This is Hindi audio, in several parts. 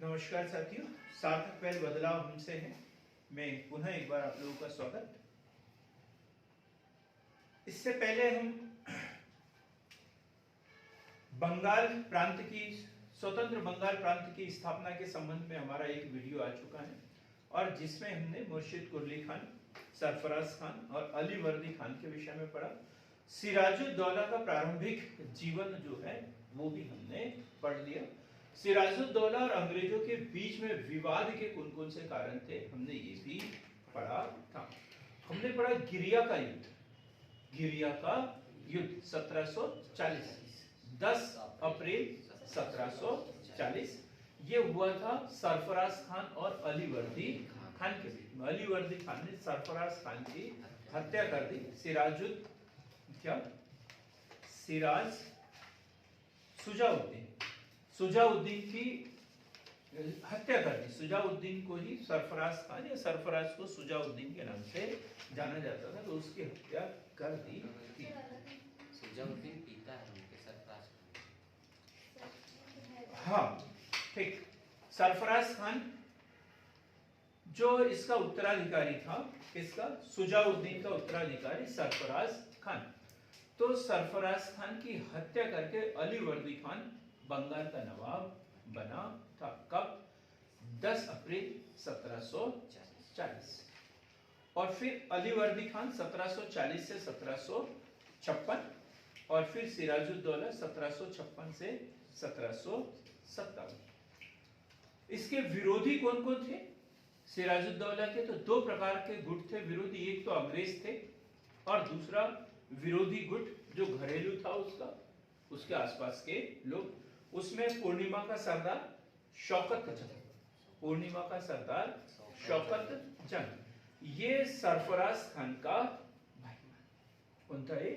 नमस्कार साथियों, सार्थक पहल बदलाव हमसे है। मैं पुनः एक बार आप लोगों का स्वागत। इससे पहले हम बंगाल प्रांत की स्वतंत्र बंगाल प्रांत की स्थापना के संबंध में हमारा एक वीडियो आ चुका है और जिसमें हमने मुर्शिद कुली खान, सरफराज खान और अली वर्दी खान के विषय में पढ़ा। सिराजुद्दौला का प्रारंभिक जीवन जो है वो भी हमने पढ़ लिया। सिराजुद्दौला और अंग्रेजों के बीच में विवाद के कौन कौन से कारण थे हमने ये भी पढ़ा था। हमने पढ़ा गिरिया का युद्ध 1740, 10 अप्रैल 1740 ये हुआ था सरफराज खान और अली वर्दी खान के बीच में। अली वर्दी खान ने सरफराज खान की हत्या कर दी। सुजाउद्दीन की हत्या कर दी। सुजाउद्दीन को ही सरफराज खान या सरफराज को सुजाउद्दीन के नाम से जाना जाता था, तो उसकी हत्या कर दी थी। सुजाउद्दीन पिता है उनके, सरफराज खान। हाँ ठीक। सरफराज खान जो इसका उत्तराधिकारी था, इसका सुजाउद्दीन का उत्तराधिकारी सरफराज खान। तो सरफराज खान की हत्या करके अली वर्दी खान बंगाल का नवाब बना था। कब? 10 अप्रैल 1740। और फिर अली वर्दी खान 1740 से 1756 और फिर सिराजुद्दौला 1756 से 1757। इसके विरोधी कौन कौन थे? सिराजुद्दौला के तो दो प्रकार के गुट थे विरोधी। एक तो अंग्रेज थे और दूसरा विरोधी गुट जो घरेलू था उसके आसपास के लोग। उसमें पूर्णिमा का सरदार शौकत जंग ये सरफराज खान का भाई। कौन था ये?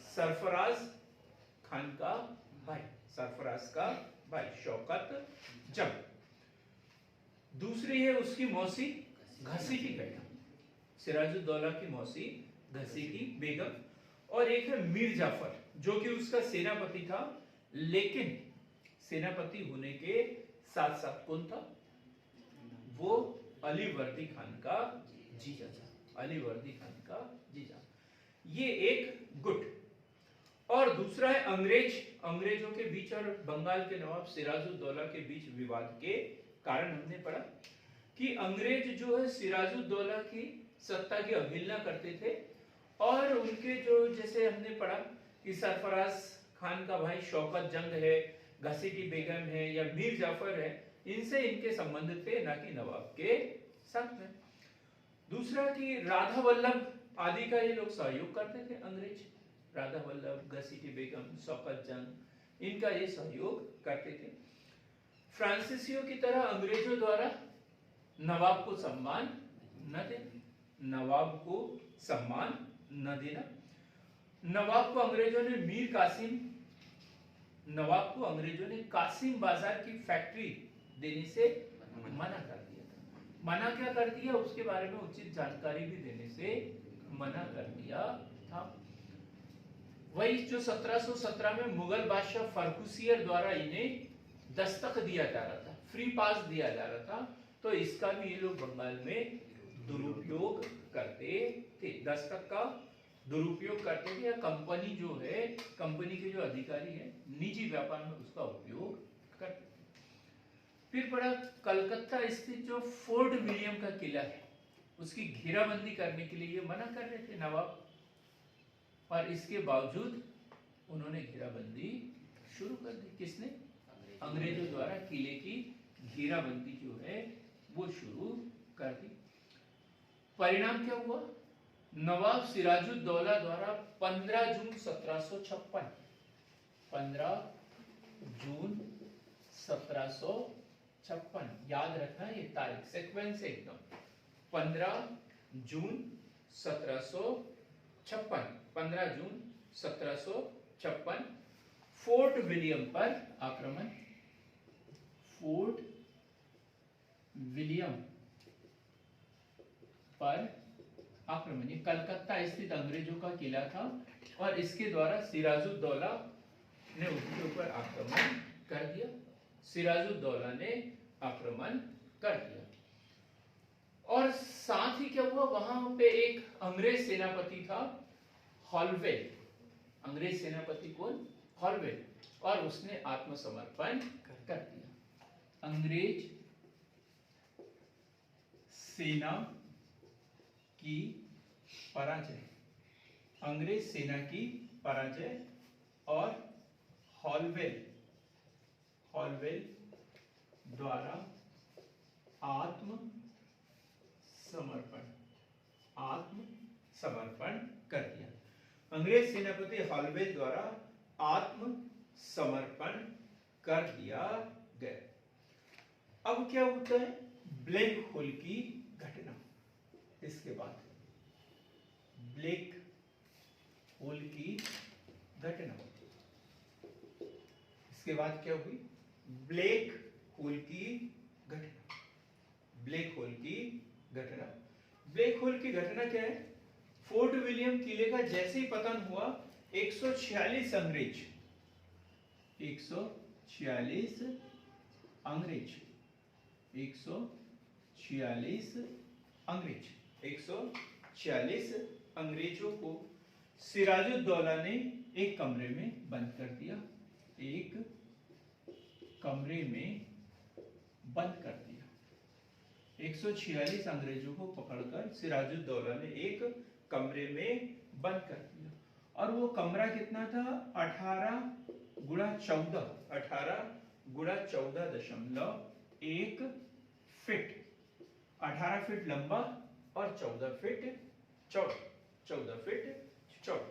सरफराज खान का भाई, सरफराज का भाई शौकत जंग। दूसरी है उसकी मौसी घसीटी बेगम, सिराजुद्दौला की मौसी घसीटी बेगम। और एक है मीर जाफर जो कि उसका सेनापति था, लेकिन सेनापति होने के साथ साथ कौन था? वो अली वर्दी खान का जीजा था। अली वर्दी खान का जीजा। ये एक गुट। और दूसरा है अंग्रेजों के बीच और बंगाल के नवाब सिराजुद्दौला के बीच विवाद के कारण हमने पढ़ा कि अंग्रेज जो है सिराजुद्दौला की सत्ता की अवहेलना करते थे और उनके जो, जैसे हमने पढ़ा कि सरफराज खान का भाई शौकत जंग है, घसीटी बेगम है या मीर जाफर है, इनसे इनके संबंध थे, ना कि नवाब के साथ में। दूसरा कि राधा वल्लभ आदि का ये लोग सहयोग करते थे अंग्रेज। राधा वल्लभ, घसीटी बेगम, शौकत जंग, इनका ये सहयोग करते थे। फ्रांसीसियों की तरह अंग्रेजों द्वारा नवाब को सम्मान न देना, नवाब को सम्मान न देना। नवाब को अंग्रेजों ने कासिम बाजार की फैक्ट्री देने से मना कर दिया था। मना क्या कर दिया, उसके बारे में उचित जानकारी भी देने से मना कर दिया था। वही जो 1717 में मुगल बादशाह फर्रुखियर द्वारा इन्हें दस्तक दिया जा रहा था, फ्री पास दिया जा रहा था, तो इसका भी ये लोग बंगाल में दुरुपयोग करते थे। दस्तक का दुरुपयोग करते थे या कंपनी जो है, कंपनी के जो अधिकारी है निजी व्यापार में उसका उपयोग करते थे। फिर पड़ा कलकत्ता स्थित जो फोर्ट विलियम का किला है, उसकी घेराबंदी करने के लिए ये मना कर रहे थे नवाब, और इसके बावजूद उन्होंने घेराबंदी शुरू कर दी। किसने? अंग्रेजों द्वारा किले की घेराबंदी जो है वो शुरू कर दी। परिणाम क्या हुआ? नवाब सिराजुद्दौला द्वारा 15 जून 1756, 15 जून 1756, याद रखना ये तारीख, सीक्वेंस एकदम। 15 जून 1756, 15 जून 1756 फोर्ट विलियम पर आक्रमण। फोर्ट विलियम पर आक्रमण, ये कलकत्ता स्थित अंग्रेजों का किला था और इसके द्वारा सिराजुद्दौला ने उसके ऊपर आक्रमण कर दिया। सिराजुद्दौला ने आक्रमण कर दिया। और साथ ही क्या हुआ, वहां पे एक अंग्रेज सेनापति था हॉलवेल। अंग्रेज सेनापति कौन? हॉलवेल। और उसने आत्मसमर्पण कर दिया। अंग्रेज सेना की पराजय, अंग्रेज सेना की पराजय और हॉलवेल द्वारा आत्मसमर्पण कर दिया। अंग्रेज सेनापति हॉलवेल द्वारा आत्मसमर्पण कर दिया गया। अब क्या होता है? ब्लैक होल की घटना। इसके बाद ब्लैक होल की घटना, इसके बाद क्या हुई? ब्लैक होल की घटना। ब्लैक होल की घटना, ब्लैक होल की घटना क्या है? फोर्ट विलियम किले का जैसे ही पतन हुआ, 146 अंग्रेज 146 अंग्रेजों को सिराजुद्दौला ने एक कमरे में बंद कर दिया। एक कमरे में बंद कर दिया। 146 अंग्रेजों को पकड़कर सिराजुद्दौला ने एक कमरे में बंद कर दिया। और वो कमरा कितना था? 18 गुणा 14.1 फीट। 18 फीट लंबा और 14 फीट चौड़ा।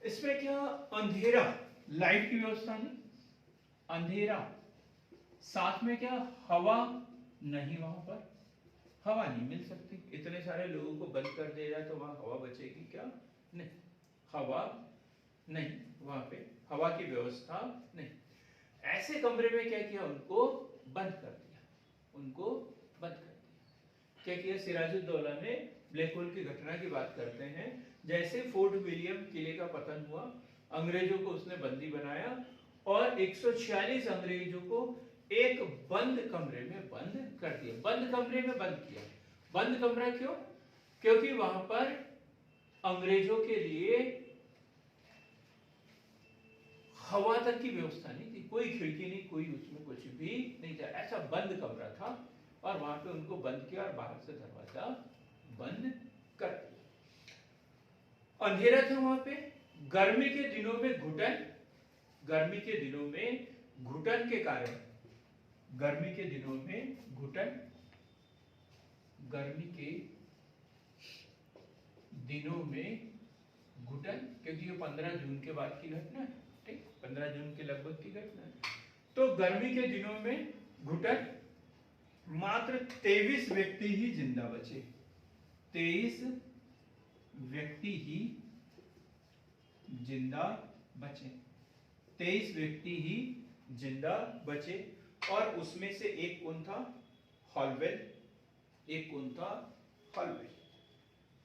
इसमें क्या? अंधेरा, लाइट की व्यवस्था नहीं, अंधेरा। साथ में क्या? हवा नहीं, वहां पर हवा नहीं मिल सकती। इतने सारे लोगों को बंद कर दिया जाए तो वहां हवा बचेगी क्या? नहीं, हवा नहीं, वहां पे हवा की व्यवस्था नहीं। ऐसे कमरे में क्या किया? उनको बंद कर दिया। क्या किया? सिराजुद्दौला ने ब्लैक होल की घटना की बात करते हैं, जैसे फोर्ट विलियम किले का पतन हुआ, अंग्रेजों को उसने बंदी बनाया और 146 अंग्रेजों को एक बंद कमरे में बंद कर दिया। बंद कमरे में बंद किया। बंद कमरा क्यों? क्योंकि वहां पर अंग्रेजों के लिए हवा तक की व्यवस्था नहीं थी, कोई खिड़की नहीं, कोई उसमें कुछ भी नहीं था। ऐसा बंद कमरा था और वहां पे उनको बंद किया और बाहर से दरवाजा बंद कर दिया। अंधेरा था वहां पे। गर्मी के दिनों में घुटन के कारण, गर्मी के दिनों में घुटन क्योंकि ये 15 जून के बाद की घटना है, ठीक, 15 जून के लगभग की घटना है। तो गर्मी के दिनों में घुटन, मात्र 23 व्यक्ति ही जिंदा बचे। 23 व्यक्ति ही जिंदा बचे। और उसमें से एक कौन था? हॉलवेल।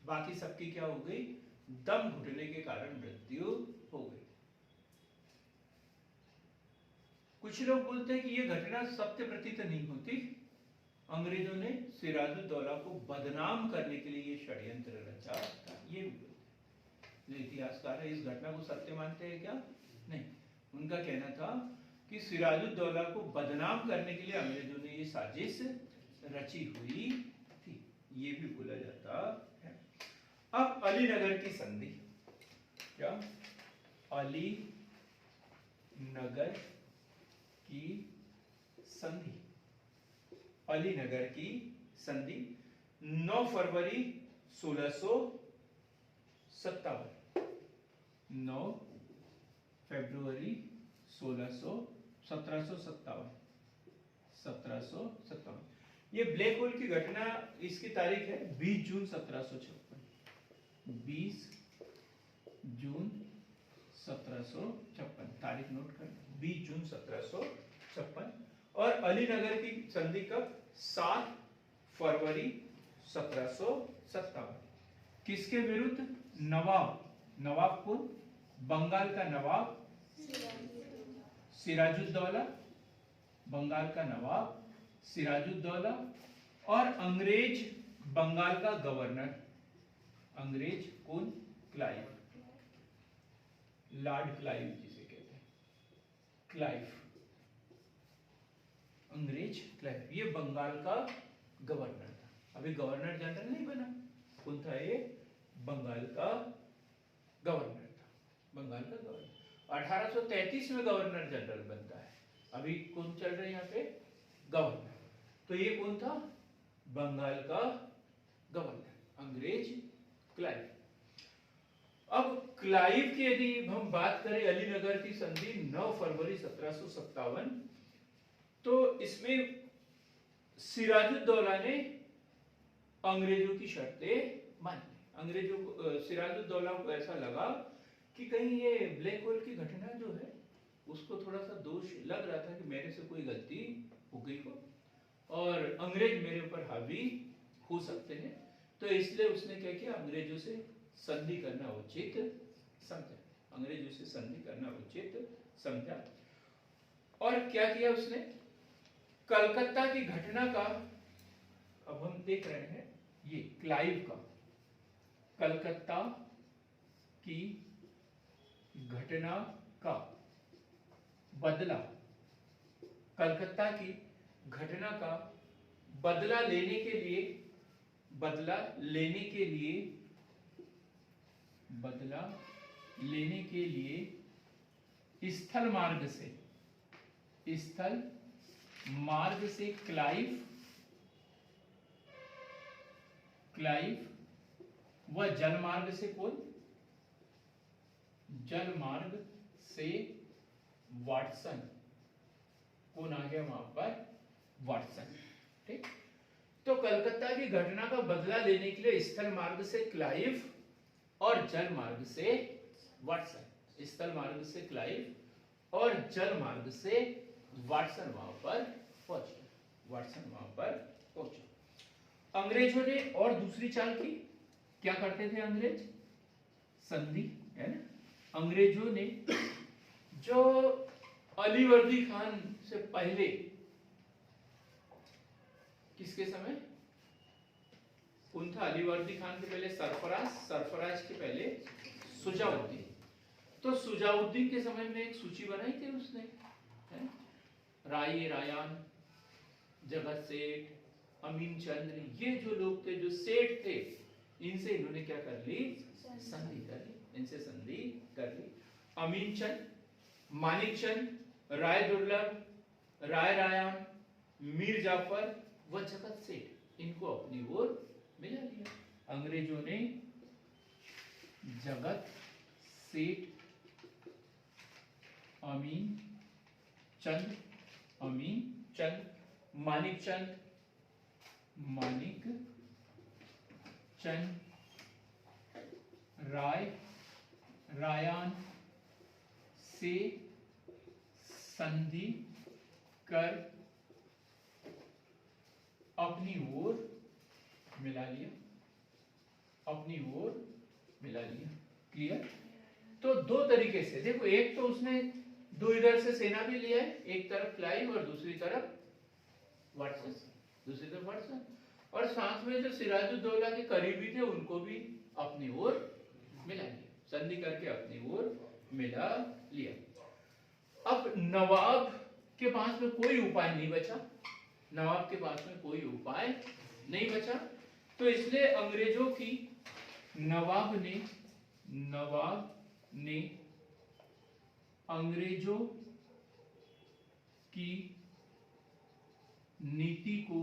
बाकी सबकी क्या हो गई? दम घुटने के कारण मृत्यु हो गई। कुछ लोग बोलते हैं कि यह घटना सत्य प्रतीत नहीं होती, अंग्रेजों ने सिराजुद्दौला को बदनाम करने के लिए ये षड्यंत्र रचा था। ये जो इतिहासकार है इस घटना को सत्य मानते हैं क्या? नहीं, उनका कहना था कि सिराजुद्दौला को बदनाम करने के लिए अंग्रेजों ने ये साजिश रची हुई थी, ये भी बोला जाता है। अब अलीनगर की संधि, क्या? अलीनगर की संधि 9 फरवरी 1657। 9 फरवरी 1757। ये ब्लैक होल की घटना, इसकी तारीख है 20 जून 1756। 20 जून 1756 तारीख नोट कर, 20 जून 1756। और अलीनगर की संधि कब? 7 फरवरी 1757। किसके विरुद्ध? नवाब कौन? बंगाल का नवाब सिराजुद्दौला। बंगाल का नवाब सिराजुद्दौला, और अंग्रेज बंगाल का गवर्नर, अंग्रेज कौन? क्लाइव, लॉर्ड क्लाइव जिसे कहते हैं, क्लाइव, अंग्रेज क्लाइव, ये बंगाल का गवर्नर था। अभी गवर्नर जनरल नहीं बना, कौन था ये? बंगाल का गवर्नर था, बंगाल का गवर्नर। 1833 में गवर्नर जनरल बनता है। अभी कौन चल रहा है यहाँ पे? गवर्नर। तो ये कौन था? बंगाल का गवर्नर, अंग्रेज क्लाइव। अब क्लाइव की यदि हम बात करें, अलीनगर की संधि 9 फरवरी 1757, तो इसमें सिराजुद्दौला ने अंग्रेजों की शर्तें मानी। अंग्रेजों को, सिराजुद्दौला को ऐसा लगा कि कहीं ये ब्लैक होल की घटना जो है उसको थोड़ा सा दोष लग रहा था कि मेरे से कोई गलती हो गई हो और अंग्रेज मेरे ऊपर हावी हो सकते हैं। तो इसलिए उसने क्या किया? अंग्रेजों से संधि करना उचित समझा, अंग्रेजों से संधि करना उचित समझा। और क्या किया उसने? कलकत्ता की घटना का, अब हम देख रहे हैं ये क्लाइव का, कलकत्ता की घटना का बदला, कलकत्ता की घटना का बदला लेने के लिए, बदला लेने के लिए, बदला लेने के लिए स्थल मार्ग से, स्थल मार्ग से क्लाइव, क्लाइव व जल मार्ग से कौन? जल मार्ग से वाटसन, कौन आ गया वहां पर? वाटसन। ठीक। तो कलकत्ता की घटना का बदला लेने के लिए स्थल मार्ग से क्लाइव और जल मार्ग से वाटसन, स्थल मार्ग से क्लाइव और जल मार्ग से वाटसन वहां पर पहुंचे, वाटसन वहां पर पहुंचे। अंग्रेजों ने और दूसरी चाल की। क्या करते थे अंग्रेज? संधि, है ना? अंग्रेजों ने जो अलीवर्दी खान से पहले, किसके समय कौन था? अलीवर्दी खान के पहले सरफराज, सरफराज के पहले सुजाउद्दीन। तो सुजाउद्दीन के समय में एक सूची बनाई थी उसने, है? राय रायान, जगत सेठ, अमीन चंद्र, ये जो लोग थे, जो सेठ थे, इनसे इन्होंने क्या कर ली? संधि कर ली, इनसे संधि कर ली। अमीन चंद, मानिक चंद, राय दुर्लभ, राय रायान, मीर जाफर व जगत सेठ, इनको अपनी ओर मिला लिया। अंग्रेजों ने जगत सेठ, अमीन चंद, अमीन चंद, मानिक चंद, मानिक चंद, राय रायान से संधि कर अपनी ओर मिला लिया, अपनी ओर मिला लिया। क्लियर? तो दो तरीके से देखो, एक तो उसने दो इधर से सेना भी लिया है, एक तरफ क्लाइव और दूसरी तरफ वाटसन, दूसरी तरफ वाटसन, और साथ में जो सिराजुद्दौला के करीबी थे उनको भी अपनी ओर मिला लिया, संधि करके अपनी ओर मिला लिया। अब नवाब के पास में कोई उपाय नहीं बचा, नवाब के पास में कोई उपाय नहीं बचा, तो इसलिए अंग्रेजों की, नवाब ने अंग्रेजों की नीति को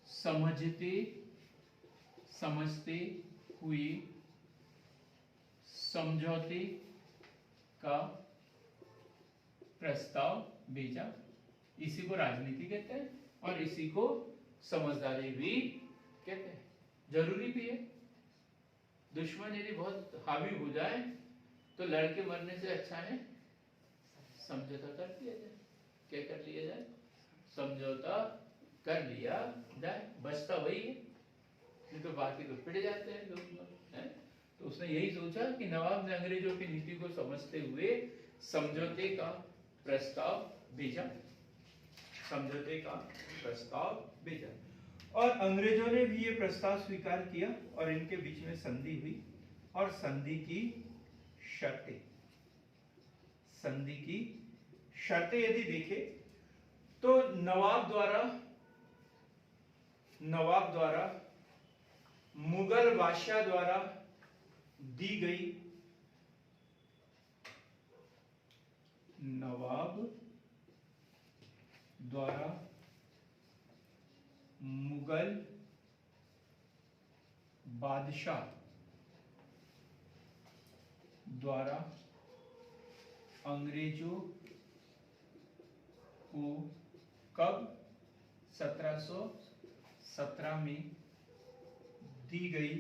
समझते हुए समझौते का प्रस्ताव भेजा। इसी को राजनीति कहते हैं और इसी को समझदारी भी कहते हैं। जरूरी भी है, दुश्मन यदि बहुत हावी हो जाए तो लड़के मरने से अच्छा है समझौता कर लिया जाए। क्या कर लिया जाए? समझौता कर लिया जाए, बचता वही है, नहीं तो बाकी तो पिट जाते हैं लोग, हैं? तो उसने यही सोचा कि नवाब ने अंग्रेजों की नीति को समझते हुए समझौते का प्रस्ताव भेजा। समझौते का प्रस्ताव भेजा और अंग्रेजों ने भी ये प्रस्ताव स्वीकार किया और इनके बीच में संधि हुई और संधि की शर्तें यदि देखें तो नवाब द्वारा मुगल बादशाह द्वारा दी गई नवाब द्वारा मुगल बादशाह द्वारा अंग्रेजों को कब 1717 में दी गई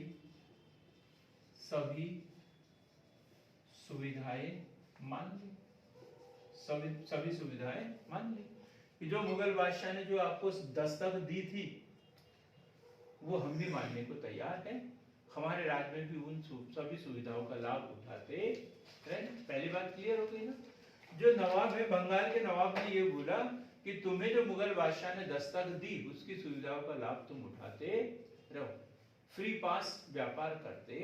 सभी सुविधाएं मान ली। सभी सुविधाएं मान ली कि जो मुगल बादशाह ने जो आपको दस्तक दी थी वो हम भी मानने को तैयार हैं। हमारे राज्य में भी उन सभी सुविधाओं का लाभ उठाते रहे। पहली बात क्लियर हो गई ना। जो नवाब है, बंगाल के नवाब ने ये बोला कि तुम्हें जो मुगल बादशाह ने दस्तक दी उसकी सुविधाओं का लाभ तुम उठाते रहो, फ्री पास व्यापार करते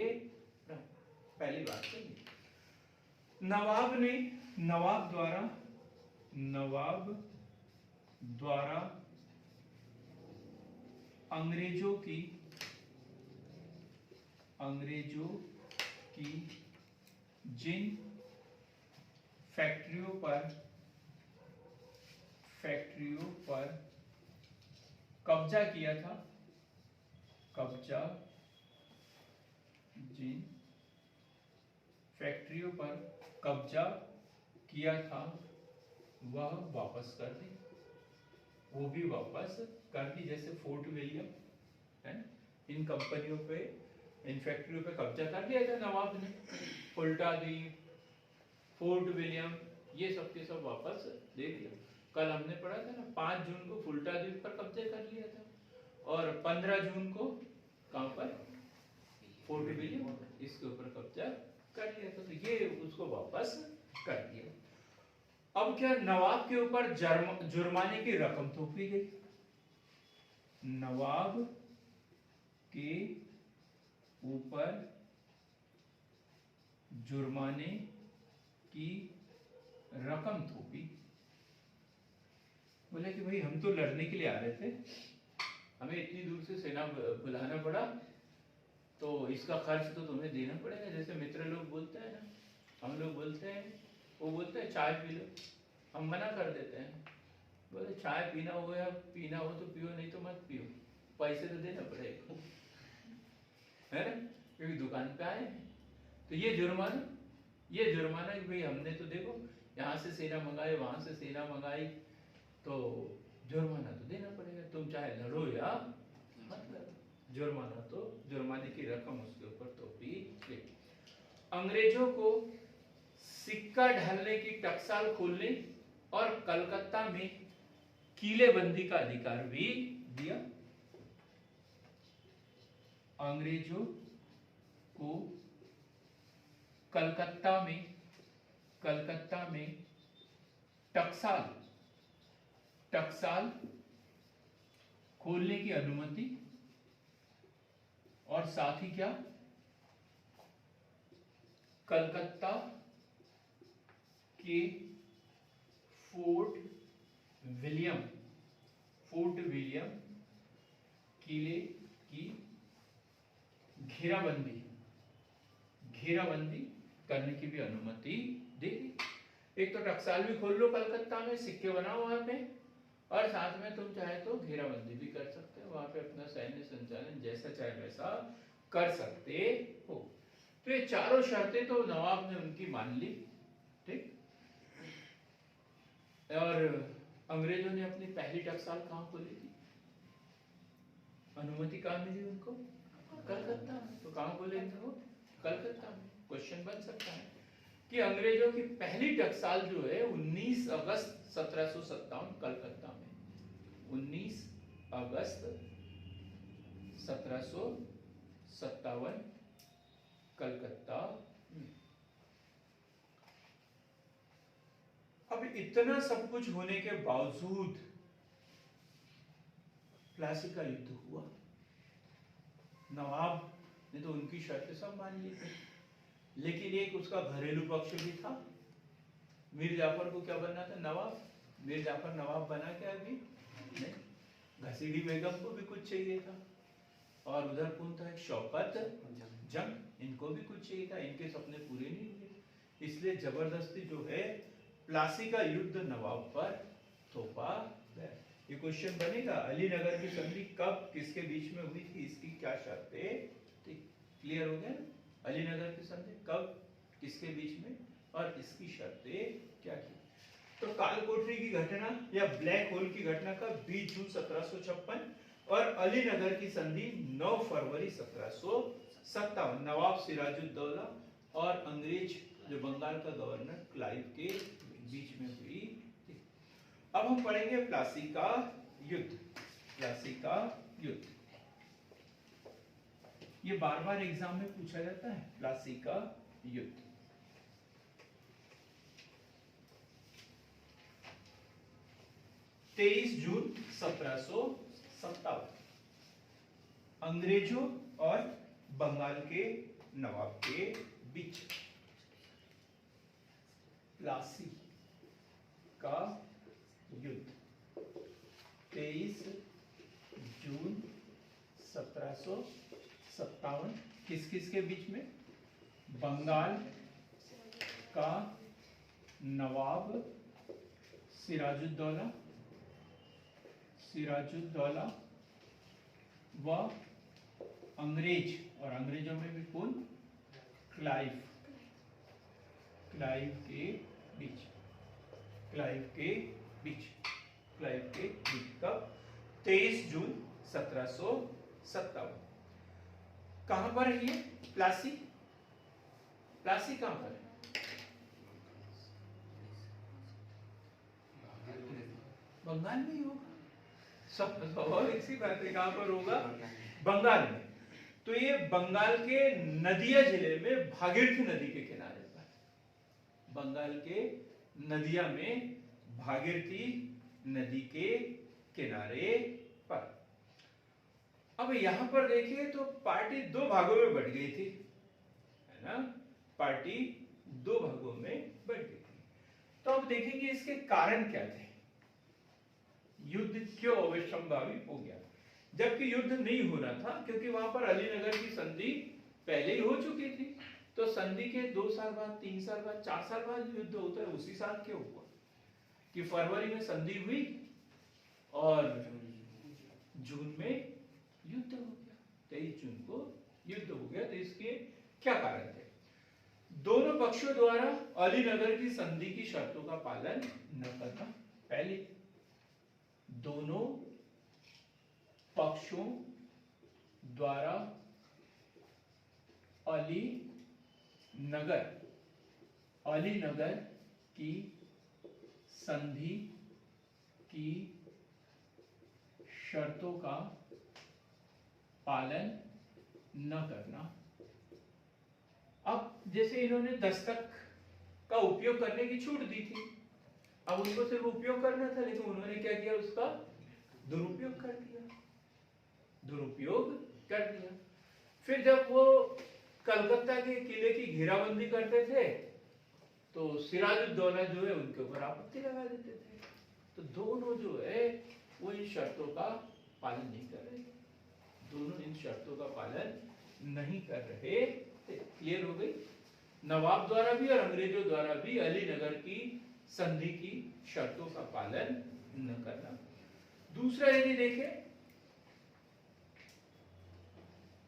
रहो। पहली बात तो ये। नवाब द्वारा अंग्रेजों की जिन फैक्ट्रियों पर कब्जा किया था, जिन फैक्ट्रियों पर कब्जा किया था वह वापस कर दी, वो भी वापस कर दी। जैसे फोर्ट विलियम है, इन कंपनियों पे, इन फैक्ट्रियों पे कब्जा कर लिया था नवाब ने। फुल्टा द्वीप, फोर्ट विलियम, ये सब के सब वापस दे दिया। कल हमने पढ़ा था ना, 5 जून को फुल्टा द्वीप पर कब्जा कर लिया था और 15 जून को कहां पर, फोर्ट विलियम, इसके ऊपर कब्जा कर लिया था। तो ये उसको वापस कर दिया। अब क्या, नवाब के ऊपर जुर्माने की रकम थोपी गई। नवाब के ऊपर जुर्माने की रकम थोपी। बोले कि भाई हम तो लड़ने के लिए आ रहे थे, हमें इतनी दूर से सेना बुलाना पड़ा, तो इसका खर्च तो तुम्हें देना पड़ेगा। जैसे मित्र लोग बोलते हैं ना, हम लोग बोलते हैं, वो बोलते हैं चाय पी लो, हम मना कर देते हैं, बोले चाय पीना हो या पीना हो तो पियो, नहीं तो मत पियो, पैसे तो देना पड़ेगा, है ना, क्योंकि दुकान पे आए हैं। तो ये जुर्माना कि भाई हमने तो देखो यहाँ से सेना मंगाई, वहां से सेना मंगाई, तो जुर्माना तो देना पड़ेगा, तुम चाहे लड़ो या मत लड़ो। जुर्माने की रकम उसके ऊपर थोपी गई। अंग्रेजों को सिक्का ढालने की टकसाल खोलने और कलकत्ता में किलेबंदी का अधिकार भी दिया। अंग्रेजों को कलकत्ता में टकसाल खोलने की अनुमति और साथ ही क्या, कलकत्ता के फोर्ट विलियम किले की घेराबंदी करने की भी अनुमति दे दी। एक तो टकसाल भी खोल लो कलकत्ता में, सिक्के बनाओ वहां पे, और साथ में तुम चाहे तो घेराबंदी भी कर सकते हो, वहां पे अपना सैन्य संचालन जैसा चाहे वैसा कर सकते हो। तो ये चारों शर्तें तो नवाब ने उनकी मान ली, ठीक। और अंग्रेजों ने अपनी पहली टकसाल कहां खोली थी, अनुमति कहां मिली उनको, कलकत्ता में। तो कहां खोलेंगे वो, कलकत्ता में। क्वेश्चन बन सकता है कि अंग्रेजों की पहली टकसाल जो है 19 अगस्त 1757 कलकत्ता में, 19 अगस्त 1757 कलकत्ता में। अब इतना सब कुछ होने के बावजूद प्लासी का युद्ध हुआ, नवाब ने तो उनकी शर्तें सब मान ली थी, लेकिन एक उसका घरेलू पक्ष भी था। मीर जाफर को क्या बनना था? नवाब। मीर जाफर नवाब बना क्या अभी? नहीं। घसीडी बेगम को भी कुछ चाहिए था, और उधर कौन था? शौकत जंग, इनको भी कुछ चाहिए था, इनके सपने पूरे नहीं हुए, इसलिए जबरदस्ती जो है प्लासी का युद्ध नवाब पर थोपा गया। ये क्वेश्चन बनेगा, अलीनगर की संधि कब किसके बीच में हुई थी, इसकी क्या शर्तें थी? क्लियर हो गया ना? अलीनगर की संधि कब किसके बीच में और इसकी शर्तें क्या थी? तो कालकोठरी की घटना या ब्लैक होल की घटना का 20 जून 1756 और अलीनगर की संधि 9 फरवरी 1757 नवाब सिराजुद्दौला और अंग्रेज जो बंगाल का गवर्नर क्लाइव के बीच में हुई थी। अब हम पढ़ेंगे प्लासी का युद्ध। प्लासी का युद्ध ये बार बार एग्जाम में पूछा जाता है, प्लासी का युद्ध। तेईस जून 1757 अंग्रेजों और बंगाल के नवाब के बीच प्लासी का युद्ध 23 जून 1757 किस किस के बीच में? बंगाल का नवाब सिराजुद्दौला व अंग्रेज, और अंग्रेजों में भी कौन? क्लाइव के बीच कब? 23 जून 1757। कहां पर है ये प्लासी? प्लासी कहां पर है? बंगाल में ही होगा, सब स्वाभाविक सी बात है। कहां पर होगा? बंगाल में। तो ये बंगाल के नदिया जिले में भागीरथी नदी के किनारे पर, बंगाल के नदिया में भागीरथी नदी के किनारे पर। अब यहां पर देखिए तो पार्टी दो भागों में बढ़ गई थी, है ना? पार्टी दो भागों में बढ़ गई थी। तो अब देखेंगे इसके कारण क्या थे, युद्ध क्यों अवश्यंभावी हो गया, जबकि युद्ध नहीं होना था, क्योंकि वहां पर अलीनगर की संधि पहले ही हो चुकी थी। तो संधि के 2 साल बाद, 3 साल बाद, 4 साल बाद युद्ध होता है, उसी साल क्यों हुआ? कि फरवरी में संधि हुई और जून में युद्ध हो गया, 23 जून को युद्ध हो गया। तो इसके क्या कारण थे? दोनों पक्षों द्वारा अलीनगर की संधि की शर्तों का पालन न करना। पहले दोनों पक्षों द्वारा अलीनगर की संधि की शर्तों का पालन न करना। अब जैसे इन्होंने दस्तक का उपयोग करने की छूट दी थी, अब उनको सिर्फ उपयोग करना था, लेकिन उन्होंने क्या किया? उसका दुरुपयोग कर दिया। फिर जब वो कलकत्ता के किले की घेराबंदी करते थे तो सिराजुद्दौला जो है उनके ऊपर आपत्ति लगा देते थे। तो दोनों जो है वो इन शर्तों का पालन नहीं कर रहे, दोनों इन शर्तों का पालन नहीं कर रहे थे। क्लियर हो गई? नवाब द्वारा भी और अंग्रेजों द्वारा भी अलीनगर की संधि की शर्तों का पालन न करना। दूसरा यदि देखें,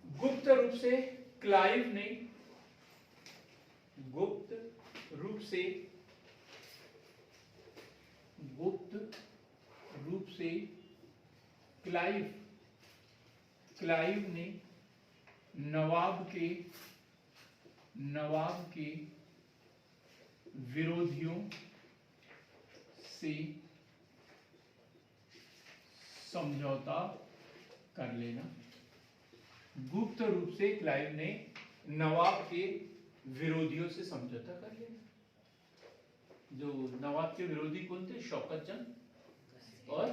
गुप्त रूप से क्लाइव ने क्लाइव ने नवाब के विरोधियों से समझौता कर लेना। गुप्त रूप से क्लाइव ने नवाब के विरोधियों से समझौता कर लेना। जो नवाब के विरोधी कौन थे? शौकत जंग और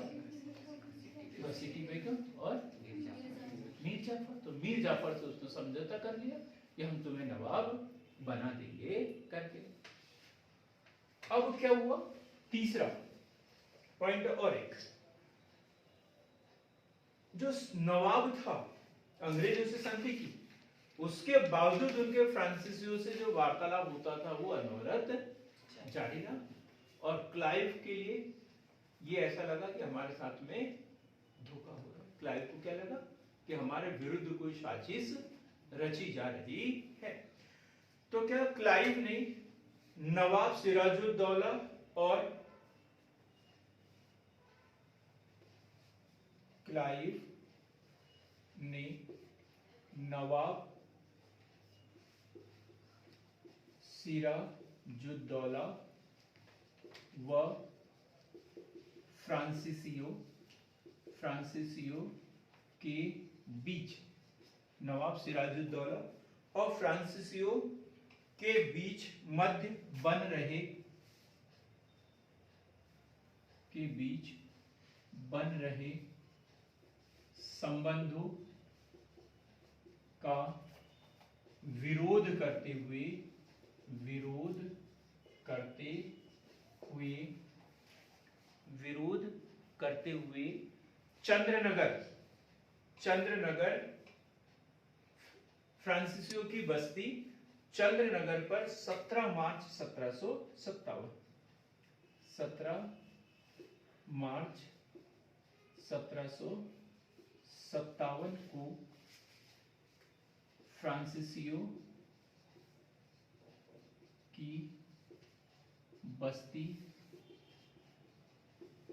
घसीटी बेगम। मीर जाफर से उसने समझौता कर लिया कि हम तुम्हें नवाब बना देंगे करके। अब क्या हुआ, तीसरा पॉइंट और एक, जो नवाब था अंग्रेजों से संधि की, उसके बावजूद उनके फ्रांसीसियों से जो वार्तालाप होता था वो अनवरत जारी रहा। और क्लाइव के लिए ये ऐसा लगा कि हमारे साथ में धोखा हो रहा है। क्लाइव को क्या लगा कि हमारे विरुद्ध कोई साजिश रची जा रही है। तो क्या क्लाइव ने नवाब सिराजुद्दौला और क्लाइव ने नवाब सिराजुद्दौला व फ्रांसीसियों के बीच, नवाब सिराजुद्दौला और फ्रांसीसियों के बीच मध्य बन रहे संबंधों का विरोध करते हुए चंद्रनगर फ्रांसीसियों की बस्ती चंद्रनगर पर 17 मार्च 1757 को फ्रांसीसियों की बस्ती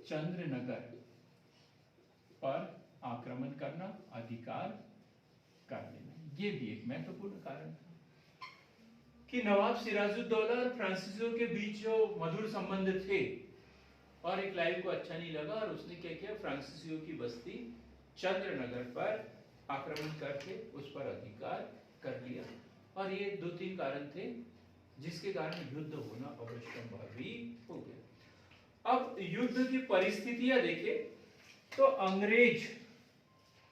चंद्रनगर पर आक्रमण करना, अधिकार कर लेना। ये भी एक महत्वपूर्ण कारण था कि नवाब सिराजुद्दौला और फ्रांसीसियों के बीच जो मधुर संबंध थे और एक क्लाइव को अच्छा नहीं लगा और उसने क्या किया, फ्रांसीसियों की बस्ती चंद्रनगर पर आक्रमण करके उस पर अधिकार कर लिया। और ये 2-3 कारण थे जिसके कारण युद्ध होना अवश्यंभावी हो गया। अब युद्ध की परिस्थितियां देखें तो अंग्रेज,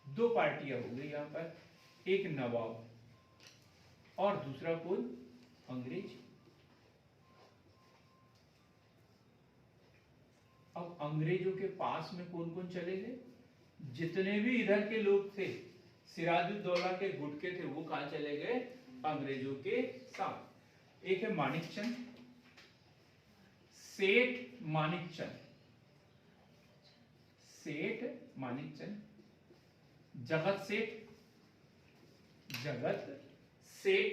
2 पार्टियां हो गई यहां पर, एक नवाब और दूसरा कौन, अंग्रेज। अब अंग्रेजों के पास में कौन कौन चले गए, जितने भी इधर के लोग थे, सिराजुद्दौला के गुट के थे, वो कहां चले गए, अंग्रेजों के साथ। एक है मानिकचंद, सेठ मानिकचंद, जगत सेठ,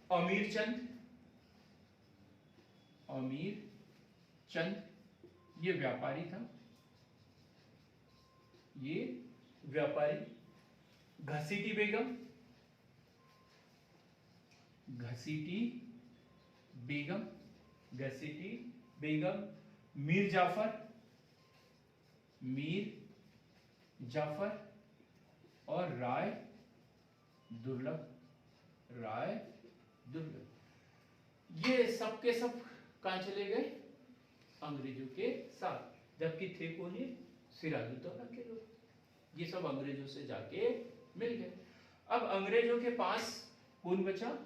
अमीर चंद, ये व्यापारी था, घसीटी बेगम, मीर जाफर और राय दुर्लभ। ये सब के सब कहां चले गए, अंग्रेजों के साथ, जबकि थे कौन, ये सिराजुद्दौला के लोग। ये सब अंग्रेजों से जाके मिल गए। अब अंग्रेजों के पास कौन बचा,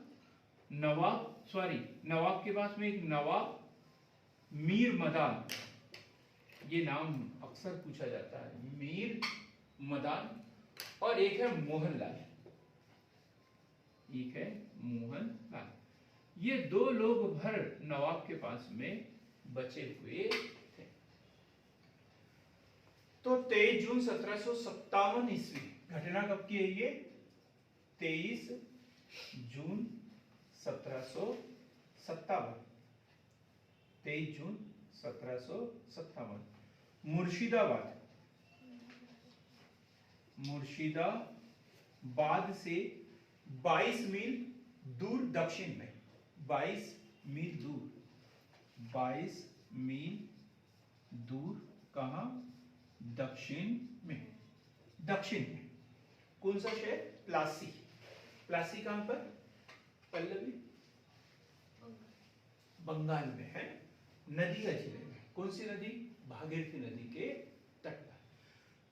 नवाब के पास में एक नवाब मीर मदान, ये नाम अक्सर पूछा जाता है, मीर मदान, और एक है मोहनलाल। ये 2 लोग भर नवाब के पास में बचे हुए थे। तो 23 जून 1757 ईस्वी, घटना कब की है ये, 23 जून 1757, मुर्शिदाबाद से 22 मील दूर दक्षिण में, 22 मील दूर कहां, दक्षिण में कौन सा शहर, प्लासी कहां पर, पल्लवी, बंगाल में है, नदिया जिले में। कौन सी नदी, भागीरथी नदी के तट पर।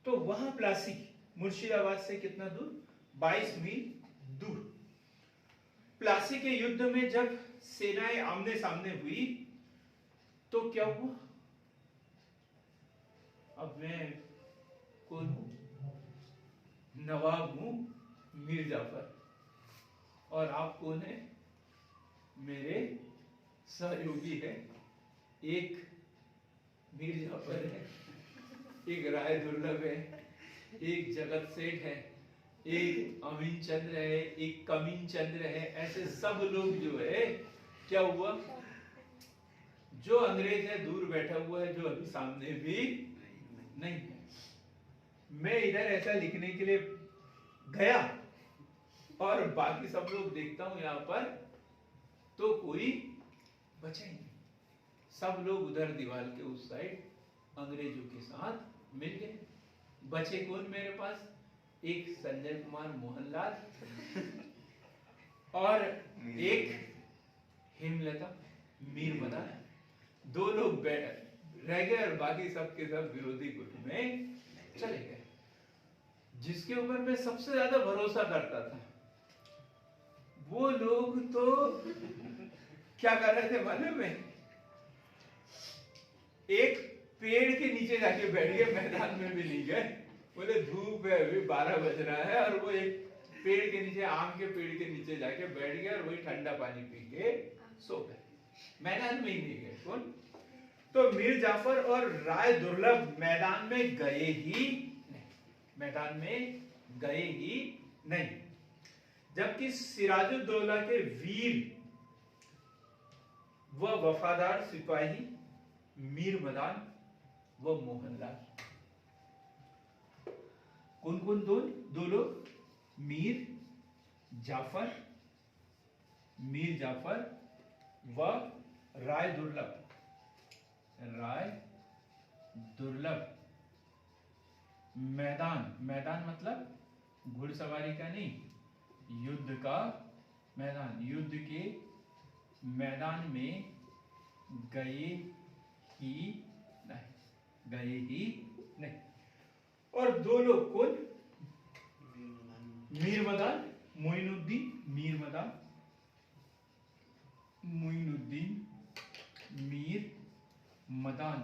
तो वहां प्लासी मुर्शिदाबाद से कितना दूर, 22 मील दूर। प्लासी के युद्ध में जब सेनाएं आमने सामने हुई तो क्या हुआ? अब मैं कौन हूं? नवाब हूं मीर जाफर। और आप कौन है? मेरे सहयोगी है। एक मीर जाफर है, एक राय दुर्लभ है, एक जगत सेठ है, एक अमीन चंद्र है, एक कमीन चंद्र है। ऐसे सब लोग जो है, क्या हुआ? जो अंग्रेज है दूर बैठा हुआ है, जो अभी सामने भी नहीं है। मैं इधर ऐसा लिखने के लिए गया और बाकी सब लोग देखता हूं यहां पर, तो कोई बचा ही नहीं। सब लोग उधर दीवार के उस साइड अंग्रेजों के साथ मिल गए। बचे कौन मेरे पास? एक संजय कुमार मोहनलाल और एक हेमलता मीर मदान। दो लोग रह गए और बाकी सब के सब विरोधी गुट में चले गए। जिसके ऊपर मैं सबसे ज्यादा भरोसा करता था, वो लोग तो क्या कर रहे थे मालूम है? एक पेड़ के नीचे जाके बैठ गए, मैदान में भी नहीं गए। बोले धूप है, अभी 12 बज रहा है, और वो एक पेड़ के नीचे, आम के पेड़ के नीचे जाके बैठ गए और वही ठंडा पानी पी के सो गए। मैदान में ही नहीं गए। कौन? तो मीर जाफर और राय दुर्लभ मैदान में गए ही नहीं। मैदान में गए ही नहीं। जबकि सिराजुद्दौला के वीर व वफादार सिपाही मीर मदान व मोहनलाल, कौन कौन? दो लोग, मीर जाफर व राय दुर्लभ। मैदान मतलब घुड़सवारी का नहीं, युद्ध का मैदान। युद्ध के मैदान में गए ही नहीं। और दो लोग कौन? मीर मदान, मोइनुद्दीन मीर मदान, मोइनुद्दीन मीर मदान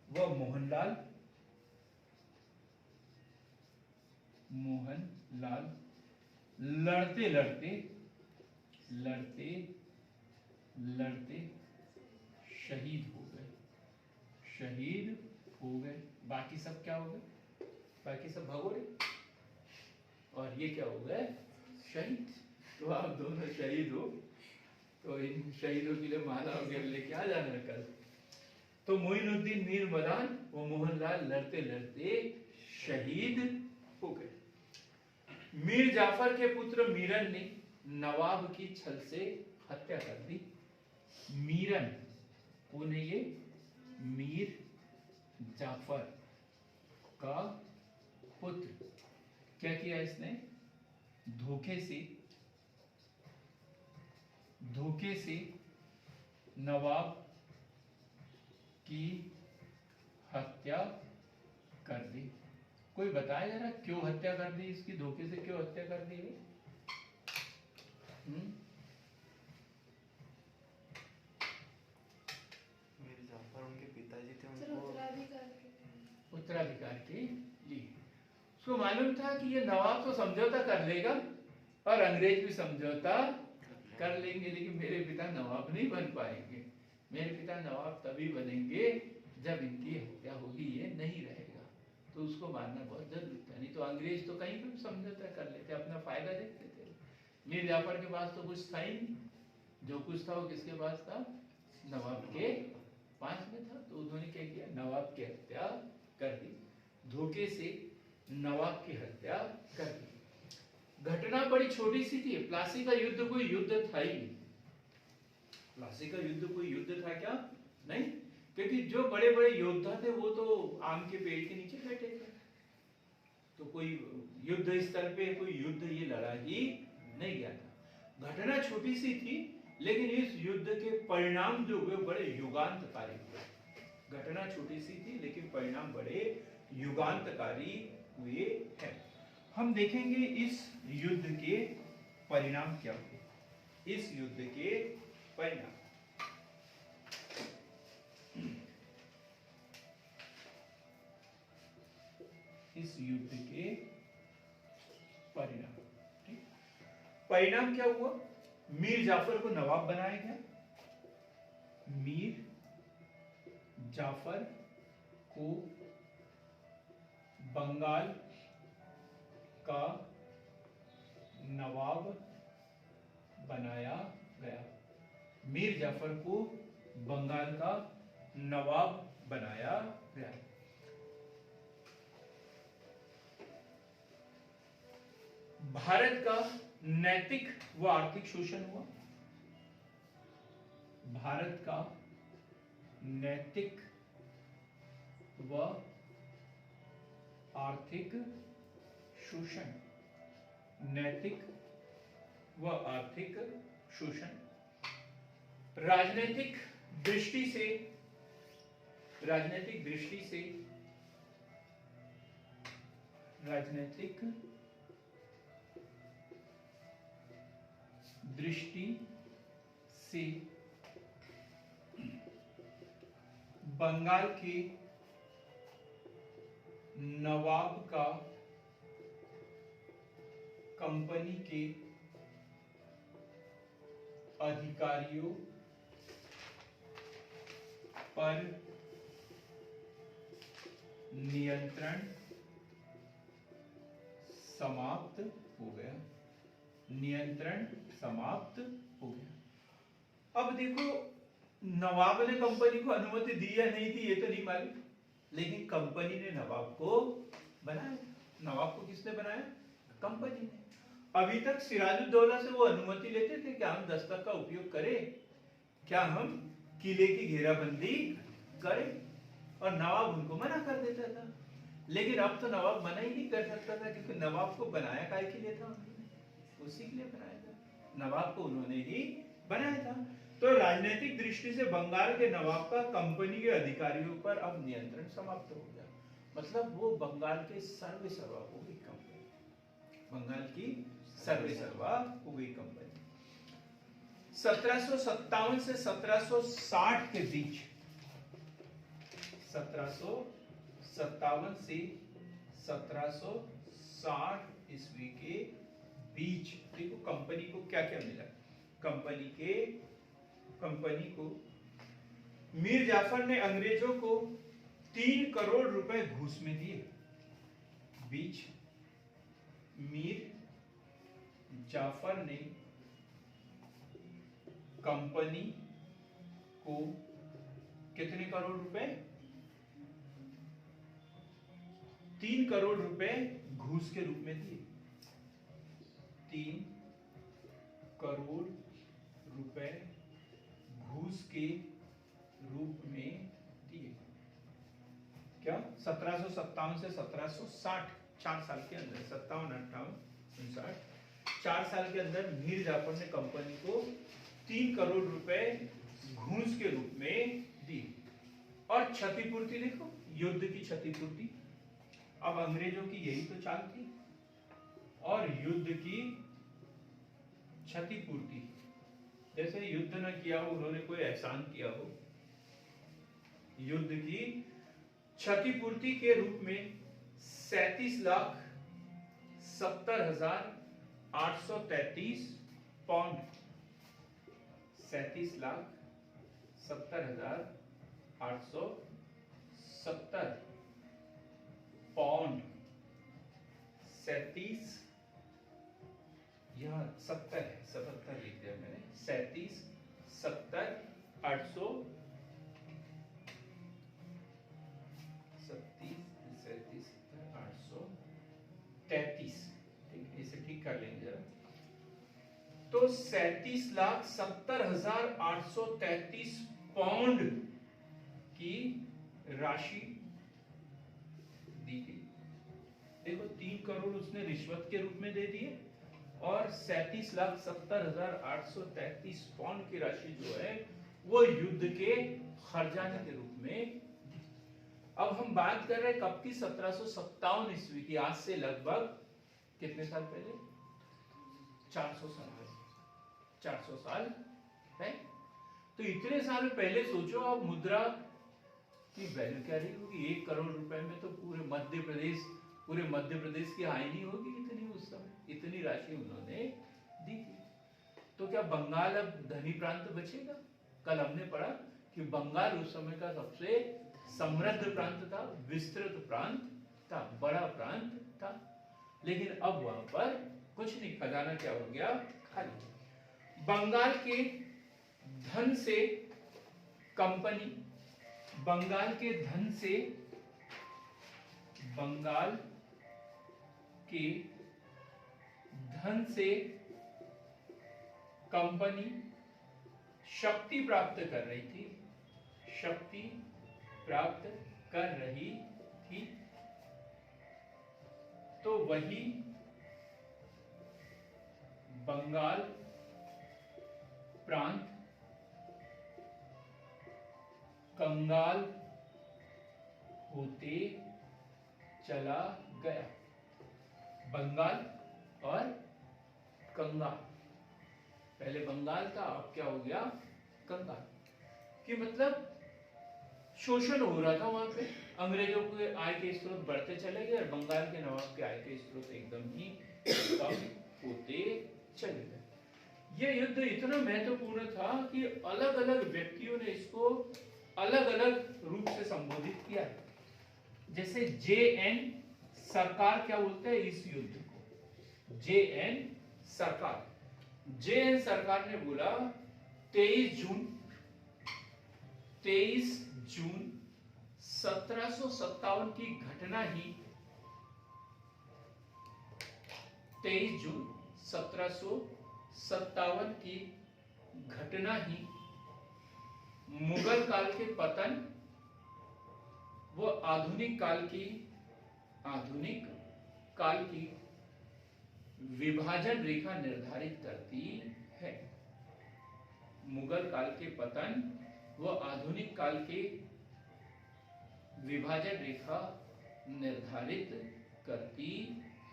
व मोहनलाल लड़ते लड़ते शहीद हो गए। बाकी सब क्या हो गए? बाकी सब भगोड़े, और ये क्या हो गए? शहीद। तो आप दोनों शहीद हो, तो इन शहीदों के लिए माला वगैरह लेके आ जाना कल। तो मोइनुद्दीन मीर मदान व मोहनलाल लड़ते लड़ते शहीद हो गए। मीर जाफर के पुत्र मीरन ने नवाब की छल से हत्या कर दी। मीरन कौन है? ये मीर जाफर का पुत्र। क्या किया इसने? धोखे से नवाब की हत्या कर दी। कोई बताए जरा क्यों हत्या कर दी इसकी? धोखे से क्यों हत्या कर दी? मीर जाफर उनके पिताजी थे, उनको उत्तराधिकार के लिए। उसको मालूम था कि ये नवाब तो समझौता कर लेगा और अंग्रेज भी समझौता कर लेंगे, लेकिन मेरे पिता नवाब नहीं बन पाएंगे। मेरे पिता नवाब तभी बनेंगे जब इनकी हत्या होगी, ये नहीं रहेगा। तो उसको मारना बहुत जरूरी था, नहीं तो अंग्रेज तो कहीं भी समझौता कर लेते, अपना फायदा देखते थे। मीर जाफर के पास तो कुछ था ही नहीं। जो कुछ था वो किसके पास था? नवाब के पास में था। तो उन्होंने क्या किया? नवाब की हत्या कर दी। धोखे से नवाब की हत्या कर दी। घटना बड़ी छोटी सी थी। प्लासी का युद्ध कोई युद्ध था ही नहीं। प्लासी का युद्ध कोई युद्ध था क्या? नहीं, क्योंकि जो बड़े बड़े योद्धा थे वो तो आम के पेड़ के नीचे बैठे थे। तो कोई युद्ध स्थल पे कोई युद्ध ये लड़ा ही नहीं गया था। घटना छोटी सी थी लेकिन इस युद्ध के परिणाम जो हुए बड़े युगांतकारी हुए। घटना छोटी सी थी लेकिन परिणाम बड़े युगांतकारी हुए हैं। हम देखेंगे इस युद्ध के परिणाम क्या हुए। इस युद्ध के परिणाम, इस युद्ध के परिणाम, ठीक। परिणाम क्या हुआ? मीर जाफर को नवाब बनाया गया। मीर जाफर को बंगाल का नवाब बनाया गया। मीर जाफर को बंगाल का नवाब बनाया गया। भारत का नैतिक व आर्थिक शोषण हुआ। भारत का नैतिक व आर्थिक शोषण, नैतिक व आर्थिक शोषण। राजनीतिक दृष्टि से, राजनीतिक दृष्टि से, राजनीतिक दृष्टि से बंगाल के नवाब का कंपनी के अधिकारियों पर नियंत्रण समाप्त हो गया। नियंत्रण समाप्त हो गया। अब देखो, नवाब ने कंपनी को अनुमति दी या नहीं दी ये तो नहीं मालूम, लेकिन कंपनी ने नवाब को बनाया। नवाब को किसने बनाया? कंपनी ने। अभी तक सिराजुद्दौला से वो अनुमति लेते थे कि हम दस्तक का उपयोग करें, क्या हम किले की घेराबंदी करें, और नवाब उनको मना कर देता था। लेकिन अब तो नवाब मना ही नहीं कर सकता था, क्योंकि नवाब को बनाया काय के लिए था? उन्होंने उसी के लिए बनाया था। नवाब को उन्होंने ही बनाया था। तो राजनीतिक दृष्टि से बंगाल के नवाब का कंपनी के अधिकारियों पर अब नियंत्रण समाप्त हो गया। मतलब वो बंगाल के सर्वे सर्वा हो गई कंपनी, बंगाल की सर्वे सर्वा हो गई कंपनी। 1757 से 1760 के बीच, 1757 से 1760 ईस्वी के बीच देखो कंपनी को क्या क्या मिला। कंपनी को मीर जाफर ने अंग्रेजों को 3 करोड़ रुपए घूस में दिए। बीच मीर जाफर ने कंपनी को कितने करोड़ रुपए? 3 करोड़ रुपए घूस के रूप में दिए। 3 करोड़ रुपए घूस के रूप में दिए। क्या? 1757 से 1760, 4 साल के अंदर, 57, 58, 59, 4 साल के अंदर मीर जाफर ने कंपनी को 3 करोड़ रुपए घूस के रूप में दी। और क्षतिपूर्ति देखो, युद्ध की क्षतिपूर्ति। अब अंग्रेजों की यही तो चाल थी। और युद्ध की क्षतिपूर्ति, जैसे युद्ध न किया हो, उन्होंने कोई एहसान किया हो। युद्ध की क्षतिपूर्ति के रूप में 37,70,833 पाउंड, 37,70,870 पाउंड, 37, यह 70 है, 77 लिख दिया मैंने, 37, 70, 800, 833, ठीक, इसे ठीक कर लेंगे जरा। तो 37,70,833 पाउंड की राशि दी गई। देखो 3 करोड़ उसने रिश्वत के रूप में दे दिए और 37,70,833 पाउंड की राशि जो है वो युद्ध के खर्चाने के रूप में दी। अब हम बात कर रहे हैं कब की? 1757 ईस्वी की, आज से लगभग कितने साल पहले? 400 साल पहले। 400 साल है। तो इतने साल पहले सोचो आप मुद्रा की वैल्यू क्या रही होगी? 1 करोड़ रुपए में तो पूरे मध्य प्रदेश की आय नहीं होगी इतनी, उस समय इतनी राशि उन्होंने दी थी। तो क्या बंगाल अब धनी प्रांत बचेगा? कल हमने पढ़ा कि बंगाल उस समय का सबसे समृद्ध प्रांत था, विस्तृत प्रांत था, बड़ा प्रांत था, लेकिन अब वहां पर कुछ नहीं, खजाना क्या हो गया? खाली। बंगाल के धन से कंपनी, बंगाल के धन से कंपनी शक्ति प्राप्त कर रही थी, तो वही बंगाल प्रांत कंगाल होते चला गया। बंगाल और कंगाल, पहले बंगाल था, अब क्या हो गया? कंगाल। कि मतलब शोषण हो रहा था वहां पे, अंग्रेजों के आय के स्रोत बढ़ते चले गए और बंगाल के नवाब के आय के स्रोत एकदम ही कम होते चले गए। यह युद्ध इतना महत्वपूर्ण था कि अलग अलग व्यक्तियों ने इसको अलग अलग रूप से संबोधित किया। जैसे JN सरकार क्या बोलते हैं इस युद्ध को? JN सरकार ने बोला 23 जून 1757 की घटना ही 23 जून 1757 की घटना ही मुगल काल के पतन व आधुनिक काल की विभाजन रेखा निर्धारित करती है। मुगल काल के पतन व आधुनिक काल के विभाजन रेखा निर्धारित करती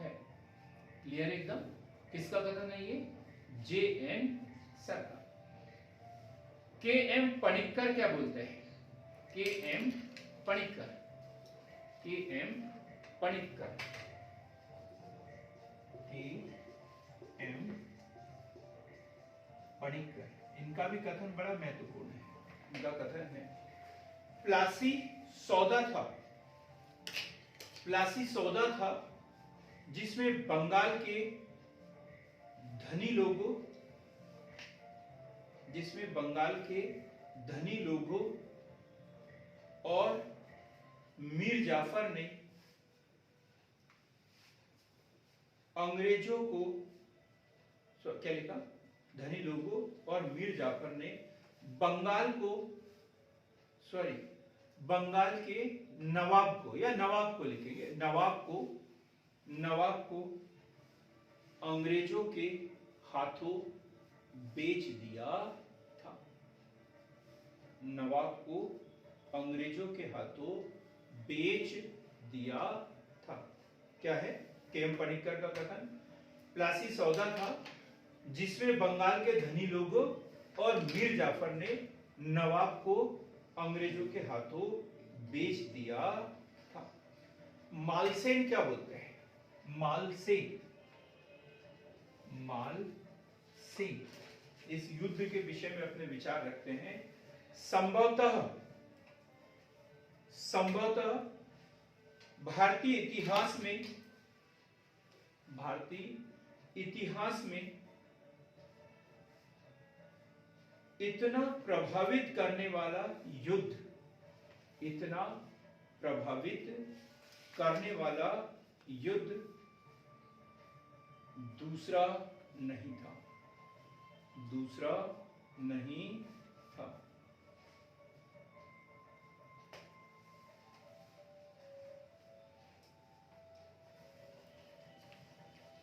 है। क्लियर एकदम? किसका कथन है ये? JN सरकार। KM पणिक्कर क्या बोलते हैं? KM पणिक्कर इनका भी कथन बड़ा महत्वपूर्ण है। इनका कथन है प्लासी सौदा था जिसमें बंगाल के धनी लोगों और मीर जाफर ने अंग्रेजों को क्या लिखा? धनी लोगों और मीर जाफर ने बंगाल के नवाब को लिखेंगे, नवाब को अंग्रेजों के हाथों बेच दिया था। नवाब को अंग्रेजों के हाथों बेच दिया था। क्या है? KM पणिक्कर का कथन, प्लासी सौदा था जिसमें बंगाल के धनी लोगों और मीर जाफर ने नवाब को अंग्रेजों के हाथों बेच दिया था। मालसेन क्या बोलते हैं? मालसेन इस युद्ध के विषय में अपने विचार रखते हैं। संभवतः भारतीय इतिहास में इतना प्रभावित करने वाला युद्ध दूसरा नहीं था।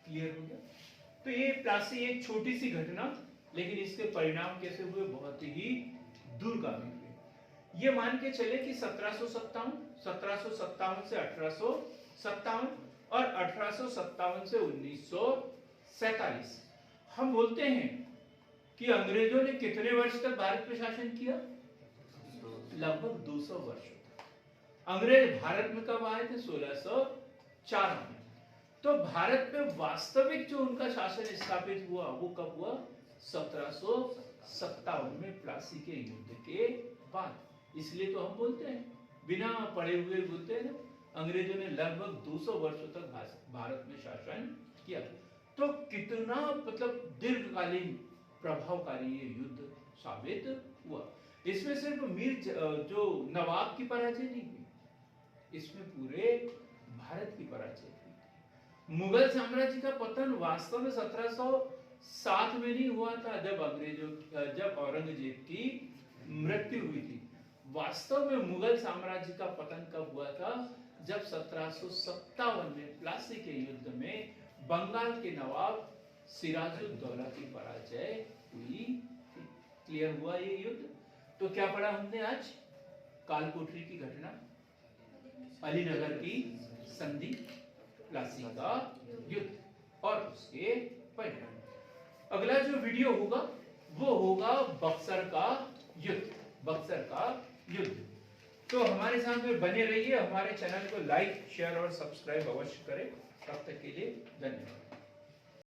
क्लियर हो गया? तो तो ये प्लासी एक छोटी सी घटना, लेकिन इसके परिणाम कैसे हुए, बहुत ही दूरगामी हुए। ये मान के चले कि 1757 से 1857 और 1857 से 1947, हम बोलते हैं कि अंग्रेजों ने कितने वर्ष तक भारत पे शासन किया, लगभग 200 वर्ष। अंग्रेज भारत में कब आए थे, 1604 में। तो भारत में वास्तविक जो उनका शासन स्थापित हुआ वो कब हुआ, 1757 में प्लासी के युद्ध के बाद। इसलिए तो हम बोलते हैं, बिना पढ़े हुए बोलते हैं ना, अंग्रेजों ने लगभग 200 वर्षों तक भारत में शासन किया। तो कितना मतलब दीर्घकालीन प्रभावकारी ये युद्ध साबित हुआ। इसमें सिर्फ जो नवाब की पराजय नहीं हुई, इसमें पूरे भारत की पराजय हुई। मुगल साम्राज्य का पतन वास्तव में 1707 में नहीं हुआ था, जब औरंगजेब की मृत्यु हुई थी। वास्तव में मुगल साम्राज्य का पतन कब हुआ था, जब 1757 में प्लासी के युद्ध में बंगाल के नवाब सिराजुद्दौला की पराजय हुई थी। क्लियर हुआ ये युद्ध। तो क्या पढ़ा हमने आज, कालकोठरी की घटना, अलीनगर की संधि, प्लासी का युद्ध और उसके परिणाम। अगला जो वीडियो होगा वो होगा बक्सर का युद्ध, बक्सर का युद्ध। तो हमारे साथ में बने रहिए, हमारे चैनल को लाइक शेयर और सब्सक्राइब अवश्य करें। तब तक के लिए धन्यवाद।